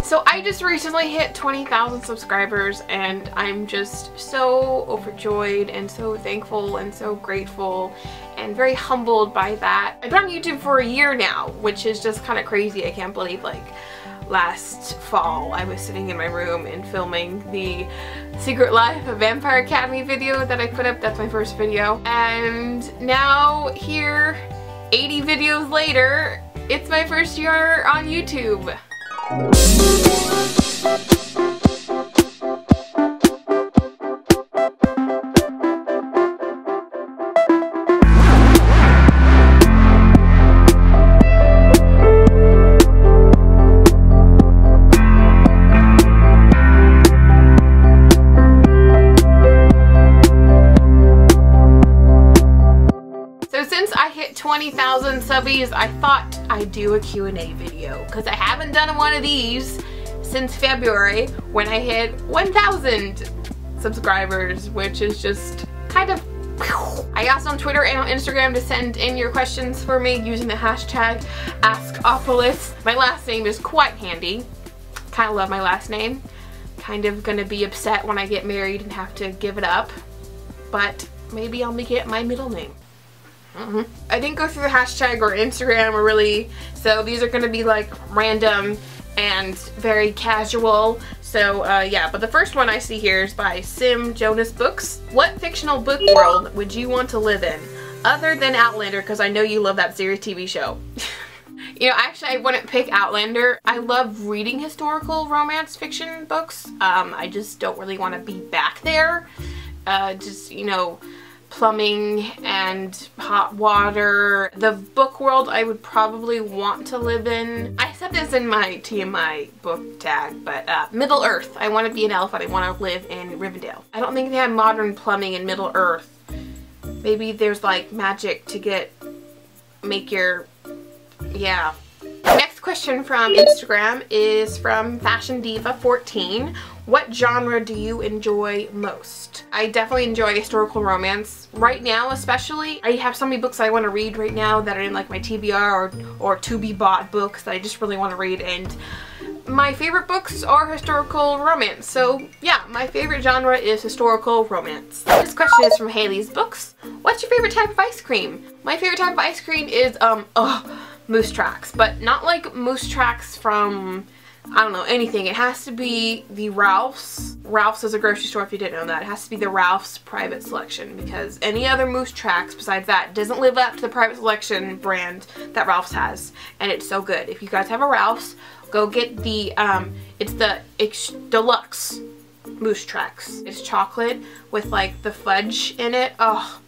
So I just recently hit 20,000 subscribers and I'm just so overjoyed and so thankful and so grateful and very humbled by that. I've been on YouTube for a year now, which is just kind of crazy. I can't believe, like, last fall I was sitting in my room and filming the Secret Life of Vampire Academy video that I put up. That's my first video. And now here, 80 videos later, it's my first year on YouTube. So since I hit 20,000 subbies, I thought I'd do a Q&A video because I haven't done one of these since February when I hit 1,000 subscribers, which is just kind of whew. I asked on Twitter and on Instagram to send in your questions for me using the hashtag Askapolis. My last name is quite handy. Kind of love my last name. Kind of gonna be upset when I get married and have to give it up, but maybe I'll make it my middle name. I didn't go through the hashtag or Instagram or really, so these are gonna be like random and very casual. So yeah, but the first one I see here is by Sim Jonas Books. What fictional book world would you want to live in other than Outlander, because I know you love that series TV show. You know, actually I wouldn't pick Outlander. I love reading historical romance fiction books. I just don't really want to be back there. Just, you know, plumbing and hot water. The book world I would probably want to live in, I said this in my TMI book tag, but Middle Earth. I want to be an elf and I want to live in Rivendell. I don't think they have modern plumbing in Middle Earth. Maybe there's like magic to make your, yeah. Next question from Instagram is from Fashion Diva 14. What genre do you enjoy most? I definitely enjoy historical romance. Right now especially, I have so many books I want to read right now that are in like my TBR or to be bought books that I just really want to read, and my favorite books are historical romance. So yeah, my favorite genre is historical romance. This question is from Haley's Books. What's your favorite type of ice cream? My favorite type of ice cream is Moose Tracks, but not like Moose Tracks from, I don't know, anything. It has to be the Ralph's. Ralph's is a grocery store if you didn't know that. It has to be the Ralph's Private Selection, because any other Moose Tracks besides that doesn't live up to the Private Selection brand that Ralph's has, and it's so good. If you guys have a Ralph's, go get the, it's the deluxe Moose Tracks. It's chocolate with like the fudge in it. Oh,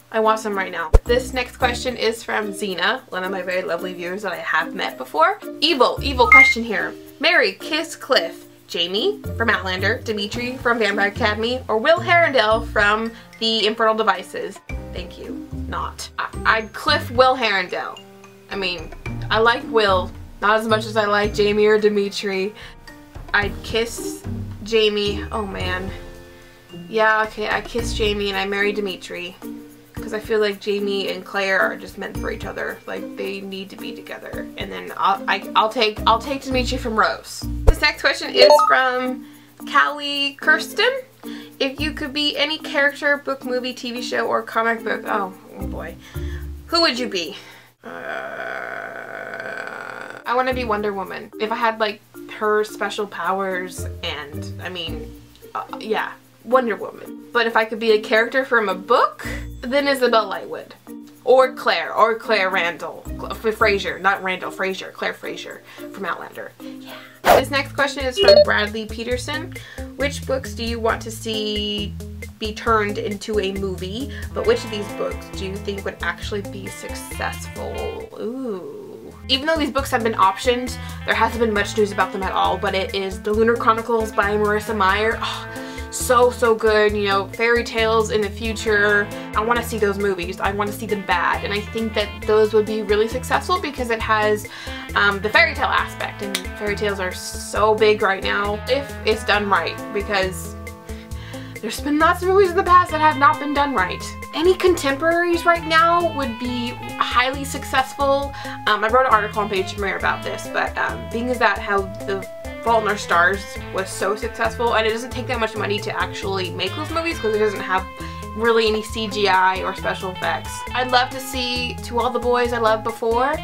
I want some right now. This next question is from Xena, one of my very lovely viewers that I have met before. Evil question here. Marry, kiss, Cliff, Jamie from Outlander, Dimitri from Vampire Academy, or Will Herondale from the Infernal Devices? Thank you. Not. I'd Cliff Will Herondale. I mean, I like Will, not as much as I like Jamie or Dimitri. I'd kiss Jamie. Oh man. Yeah, okay, I kiss Jamie and I marry Dimitri. Because I feel like Jamie and Claire are just meant for each other. Like, they need to be together. And then I'll take Dimitri from Rose. This next question is from Callie Kirsten. If you could be any character, book, movie, TV show, or comic book, oh boy, who would you be? I want to be Wonder Woman. If I had like her special powers and, I mean, yeah, Wonder Woman. But if I could be a character from a book, then Isabelle Lightwood. Or Claire Randall. Fraser, not Randall, Fraser. Claire Fraser from Outlander. Yeah. This next question is from Bradley Peterson. Which books do you want to see be turned into a movie? But which of these books do you think would actually be successful? Ooh. Even though these books have been optioned, there hasn't been much news about them at all, but it is The Lunar Chronicles by Marissa Meyer. Oh, so good, you know, fairy tales in the future. I want to see those movies. I want to see them bad, and I think that those would be really successful because it has the fairy tale aspect, and fairy tales are so big right now if it's done right, because there's been lots of movies in the past that have not been done right. Any contemporaries right now would be highly successful. I wrote an article on Page Premiere about this, but being as that how the Fault in Our Stars was so successful, and it doesn't take that much money to actually make those movies because it doesn't have really any CGI or special effects. I'd love to see To All the Boys I Loved Before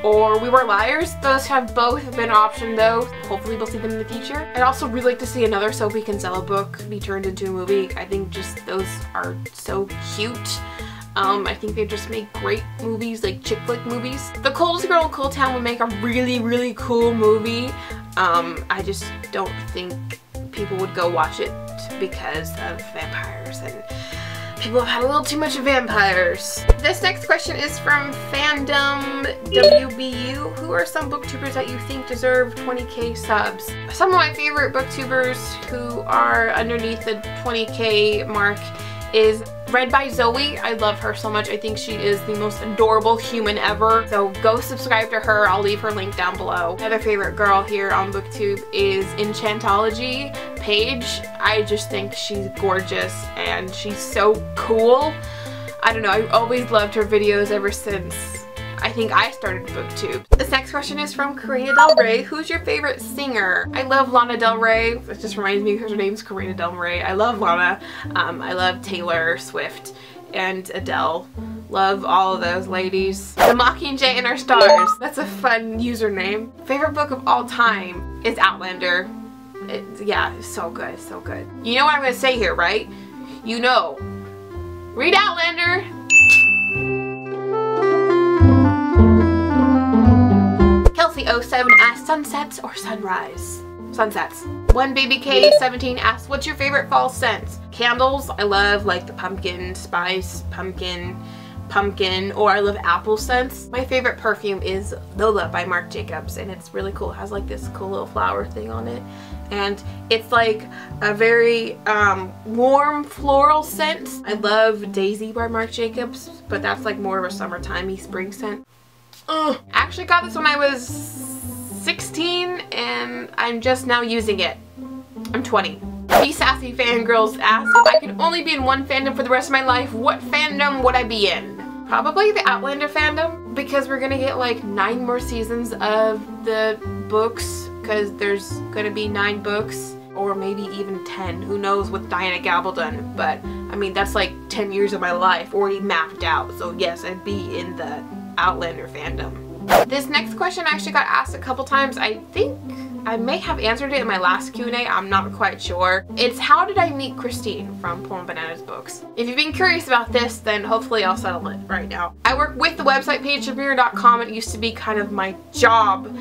or We Were Liars. Those have both been optioned though. Hopefully we'll see them in the future. I'd also really like to see another Sophie Kinsella book be turned into a movie. I think just those are so cute. I think they just make great movies, like chick flick movies. The Coldest Girl in Cold Town would make a really, really cool movie. I just don't think people would go watch it because of vampires, and people have had a little too much vampires. This next question is from Fandom WBU. Who are some booktubers that you think deserve 20k subs? Some of my favorite booktubers who are underneath the 20k mark is Read by Zoe. I love her so much. I think she is the most adorable human ever. So go subscribe to her. I'll leave her link down below. Another favorite girl here on BookTube is Enchantology Paige. I just think she's gorgeous and she's so cool. I don't know. I've always loved her videos ever since I think I started BookTube. This next question is from Karina Del Rey. Who's your favorite singer? I love Lana Del Rey. It just reminds me because her name's Karina Del Rey. I love Lana. I love Taylor Swift and Adele. Love all of those ladies. The Mockingjay and Our Stars. That's a fun username. Favorite book of all time is Outlander. Yeah, it's so good, so good. You know what I'm going to say here, right? You know. Read Outlander. Kelsey07 asks, sunsets or sunrise? Sunsets. 1BabyK17 asks, what's your favorite fall scent? Candles. I love like the pumpkin spice, pumpkin, or I love apple scents. My favorite perfume is Lola by Marc Jacobs, and it's really cool. It has like this cool little flower thing on it, and it's like a very warm floral scent. I love Daisy by Marc Jacobs, but that's like more of a summertimey spring scent. I actually got this when I was 16 and I'm just now using it. I'm 20. Be Sassy Fangirls asks, if I could only be in one fandom for the rest of my life, what fandom would I be in? Probably the Outlander fandom, because we're gonna get like 9 more seasons of the books, because there's gonna be 9 books, or maybe even 10. Who knows with Diana Gabaldon, but I mean that's like 10 years of my life already mapped out. So yes, I'd be in the Outlander fandom. This next question actually got asked a couple times. I think I may have answered it in my last Q&A. I'm not quite sure. It's how did I meet Christine from Pulling Bananas Books. If you've been curious about this, then hopefully I'll settle it right now. I work with the website pagepremiere.com. It used to be kind of my job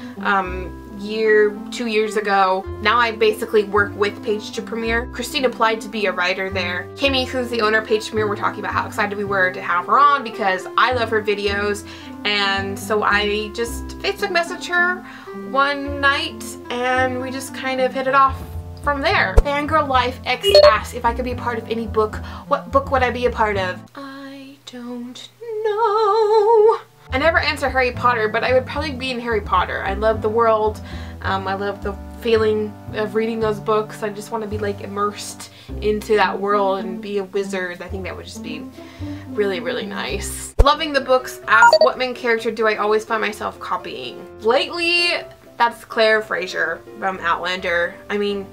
2 years ago. Now I basically work with Page to Premiere. Christine applied to be a writer there. Kimmy, who's the owner of Page to Premiere, we're talking about how excited we were to have her on because I love her videos, and so I just Facebook messaged her one night and we just kind of hit it off from there. Fangirl Life X asks, if I could be a part of any book, what book would I be a part of? I don't know. I never answer Harry Potter, but I would probably be in Harry Potter. I love the world. I love the feeling of reading those books. I just want to be like immersed into that world and be a wizard. I think that would just be really, really nice. Loving the books asks, what main character do I always find myself copying? Lately, that's Claire Fraser from Outlander. I mean,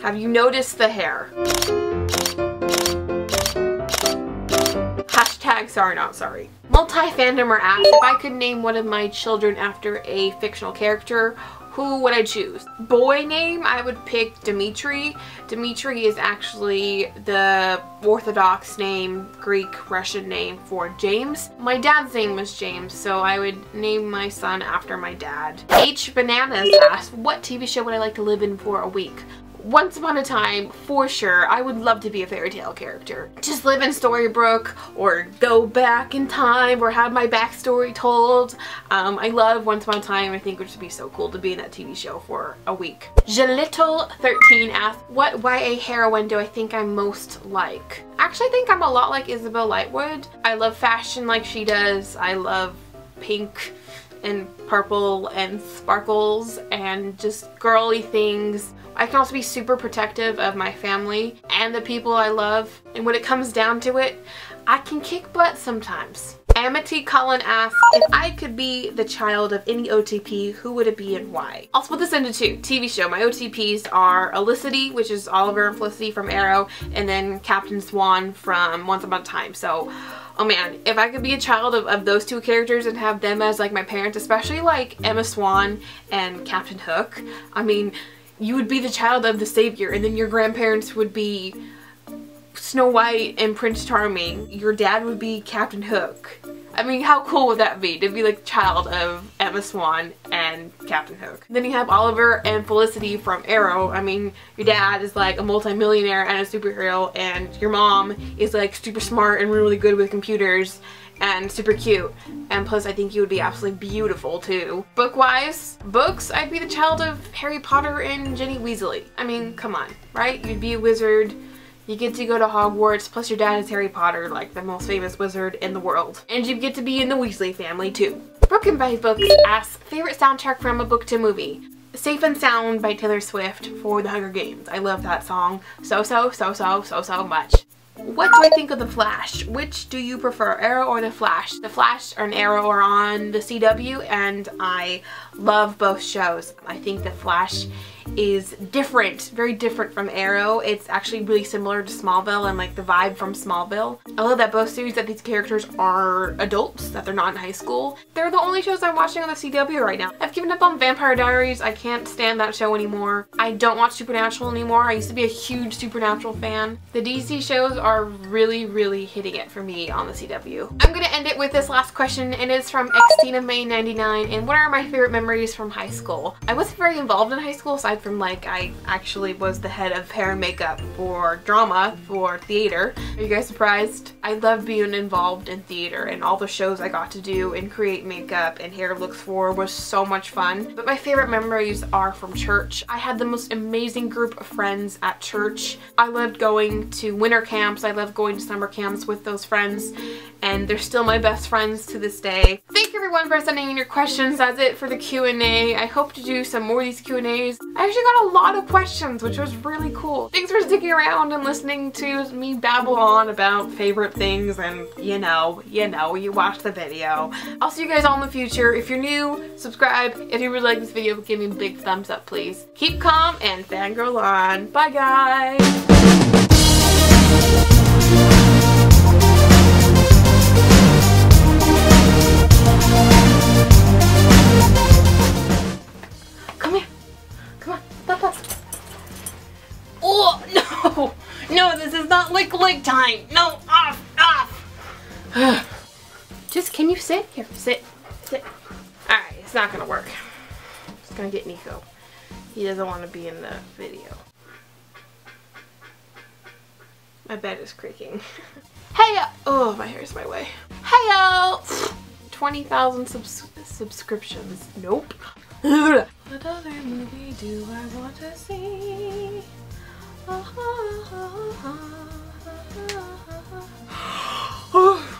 have you noticed the hair? Hashtag sorry not sorry. Multi-fandomer asks, if I could name one of my children after a fictional character, who would I choose? Boy name, I would pick Dimitri. Dimitri is actually the Orthodox name, Greek, Russian name for James. My dad's name was James, so I would name my son after my dad. H Bananas asks, what TV show would I like to live in for a week? Once Upon a Time, for sure. I would love to be a fairy tale character. Just live in Storybrooke or go back in time or have my backstory told. I love Once Upon a Time. I think it would just be so cool to be in that TV show for a week. Jalittle13 asks, what YA heroine do I think I'm most like? Actually, I think I'm a lot like Isabelle Lightwood. I love fashion like she does. I love pink and purple and sparkles and just girly things. I can also be super protective of my family and the people I love, and when it comes down to it, I can kick butt sometimes. Amity Cullen asks, if I could be the child of any OTP, who would it be and why? I'll split this into two. TV show. My OTPs are Felicity, which is Oliver and Felicity from Arrow, and then Captain Swan from Once Upon a Time. So, oh man, if I could be a child of those two characters and have them as like my parents, especially like Emma Swan and Captain Hook, I mean, you would be the child of the savior, and then your grandparents would be Snow White and Prince Charming. Your dad would be Captain Hook. I mean, how cool would that be to be like child of Emma Swan and Captain Hook? Then you have Oliver and Felicity from Arrow. I mean, your dad is like a multi-millionaire and a superhero, and your mom is like super smart and really good with computers and super cute. And plus, I think you would be absolutely beautiful too. Book-wise, books, I'd be the child of Harry Potter and Ginny Weasley. I mean, come on, right? You'd be a wizard. You get to go to Hogwarts, plus your dad is Harry Potter, like the most famous wizard in the world. And you get to be in the Weasley family too. Broken by Books asks, favorite soundtrack from a book to movie? Safe and Sound by Taylor Swift for The Hunger Games. I love that song so much. What do I think of The Flash? Which do you prefer, Arrow or The Flash? The Flash and Arrow are on the CW, and I love both shows. I think The Flash is different, very different from Arrow. It's actually really similar to Smallville and like the vibe from Smallville. I love that both series, that these characters are adults, that they're not in high school. They're the only shows I'm watching on the CW right now. I've given up on Vampire Diaries. I can't stand that show anymore. I don't watch Supernatural anymore. I used to be a huge Supernatural fan. The DC shows are really hitting it for me on the CW. I'm gonna end it with this last question, and it's from XTinaMay99. And what are my favorite memories from high school? I wasn't very involved in high school, aside from like I actually was the head of hair and makeup for drama for theater. Are you guys surprised? I love being involved in theater, and all the shows I got to do and create makeup and hair looks for was so much fun. But my favorite memories are from church. I had the most amazing group of friends at church. I loved going to winter camps. I loved going to summer camps with those friends, and they're still my best friends to this day. Thank you everyone for sending in your questions. That's it for the Q&A. I hope to do some more of these Q&As. I actually got a lot of questions, which was really cool. Thanks for sticking around and listening to me babble on about favorite things, and you know, you watched the video. I'll see you guys all in the future. If you're new, subscribe. If you really like this video, give me a big thumbs up, please. Keep calm and fangirl on. Bye, guys. Oh, no, this is not lick time. No, off. Just, can you sit? Here, sit. Alright, it's not gonna work. It's gonna get Nico. He doesn't want to be in the video. My bed is creaking. Hey, oh, my hair's my way. Hey, y'all. 20,000 subscriptions. Nope. What other movie do I want to see?